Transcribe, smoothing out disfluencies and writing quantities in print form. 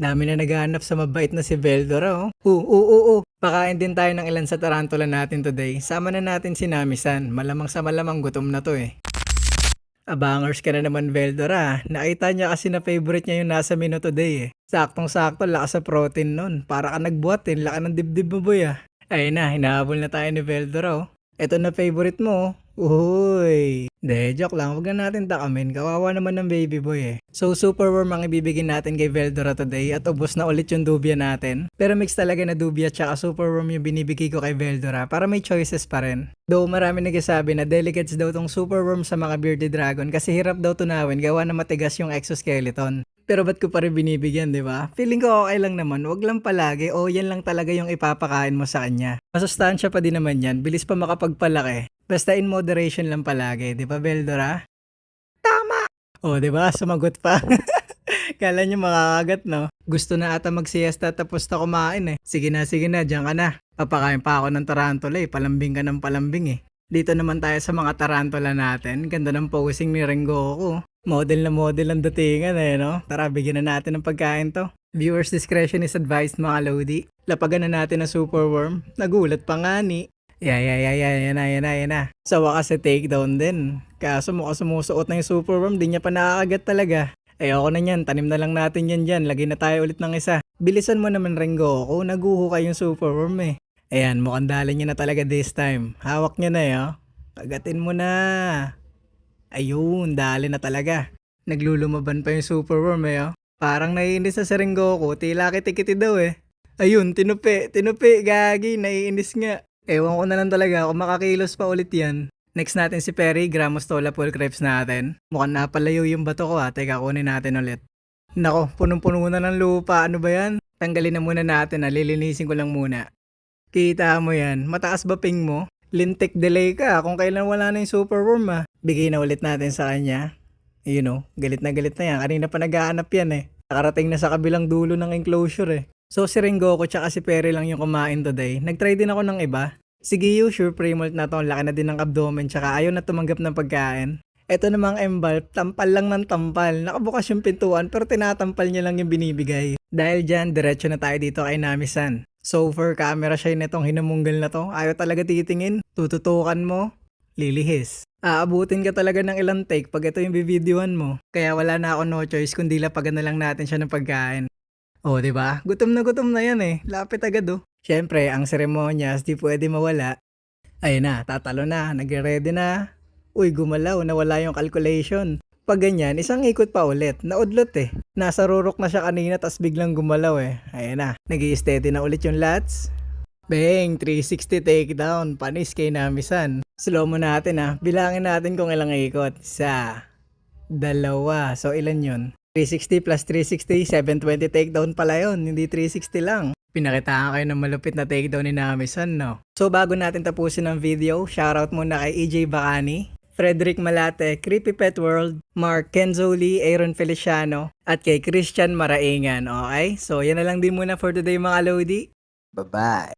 Dami na naghahanap sa mabait na si Veldora, oh. Pakain din tayo ng ilan sa tarantula natin today. Sama na natin si Nami-san. Malamang sa malamang gutom na to eh. Abangers ka na naman, Veldora. Nakita niya kasi na favorite niya yung nasa menu today eh. Saktong-sakto, lakas sa protein nun. Para ka nagbuhat eh. Laki ng dibdib mo, boy ah. Ayun na, hinahabol na tayo ni Veldora, oh. Ito na favorite mo, oh. Uy. De, joke lang. Huwag na natin takamin. Kawawa naman ng baby boy eh. So, super warm ang ibibigin natin kay Veldora today at ubos na ulit yung dubia natin. Pero mix talaga na dubia tsaka super warm yung binibigay ko kay Veldora para may choices pa rin. Though marami nagsasabi na delicates daw tong super warm sa mga bearded dragon kasi hirap daw tunawin gawa na matigas yung exoskeleton. Pero ba't ko pa rin binibigyan, di ba? Feeling ko okay lang naman, wag lang palagi o yan lang talaga yung ipapakain mo sa kanya. Masustansya pa din naman yan, bilis pa makapagpalaki. Basta in moderation lang palagi, di ba, Veldora? Tama! O, di ba? Sumagot pa. Kala nyo makakagat, no? Gusto na ata magsiesta tapos na kumain eh. Sige na, dyan ka na. Papakain pa ako ng tarantula eh, palambing ka ng palambing eh. Dito naman tayo sa mga tarantula natin. Ganda ng posing ni Rengoku. Model na model ang datingan eh, no? Tara, bigyan na natin ng pagkain to. Viewers discretion is advised, mga lodi. Lapagan na natin na super worm. Nagulat pa nga ni. Yan na. Sa wakas takedown din. Kaso mukhang sumusuot na yung super worm, di niya pa nakakagat talaga. Ayoko na yan, tanim na lang natin yan dyan. Lagay na tayo ulit ng isa. Bilisan mo naman, Rengoku. Naguhukay yung super worm eh. Ayan, mukhang dali niya na talaga this time. Hawak niya na eh, oh. Kagatin mo na. Ayun, dali na talaga. Naglulumaban pa yung super worm eh, oh. Parang naiinis na si Rengoku, tila kiti-kiti daw eh. Ayun, tinupi, gagi, naiinis nga. Ewan ko na lang talaga kung makakilos pa ulit yan. Next natin si Perry, Gramostola full crepes natin. Mukhang napalayo yung bato ko ha, teka kunin natin ulit. Nako, punong-puno na ng lupa, ano ba yan? Tanggalin na muna natin, lilinisin ko lang muna. Kita mo yan, mataas ba ping mo? Lintik delay ka kung kailan wala na yung super worm ha. Bigay na ulit natin sa kanya. You know, galit na yan, kanina pa nag-aanap yan eh. Nakarating na sa kabilang dulo ng enclosure eh. So si Rengoku tsaka si Perry lang yung kumain today. Nag-try din ako ng iba. Si Giyu, sure pre-molt na to. Laki na din ng abdomen tsaka ayaw na tumanggap ng pagkain. Eto namang Embalp, tampal lang ng tampal. Nakabukas yung pintuan pero tinatampal niya lang yung binibigay. Dahil dyan, diretso na tayo dito kay Nami-san. So for camera shy nitong hinamunggal na to. Ayaw talaga titingin. Tututukan mo, lilihis. Aabutin ka talaga ng ilang take pag ito yung bivideoan mo. Kaya wala na ako no choice kundi lapagan na lang natin siya ng pagkain. Oh, 'di ba? Gutom na yan eh. Lapit agad oh. Syempre, ang seremonyas di pwede mawala. Ayun na, tatalo na, nagre-ready na. Uy, gumalaw, nawala yung calculation. Pag ganyan, isang ikot pa ulit. Naudlot eh. Nasa rurok na siya kanina tas biglang gumalaw eh. Ayun na, nag-i-steady na ulit yung lats. Bang, 360 takedown. Panis kay Nami-san. Slow mo natin ah. Bilangin natin kung ilang ikot. Isa, dalawa. So ilan yun? 360 plus 360, 720 takedown pala yun, hindi 360 lang. Pinakitaan kayo ng malupit na takedown ni Nami-san, no? So bago natin tapusin ang video, shoutout muna kay EJ Bacani, Frederick Malate, Creepy Pet World, Mark Kenzoli, Aaron Feliciano, at kay Christian Maraingan, okay? So yan na lang din muna for today mga lodi. Bye-bye.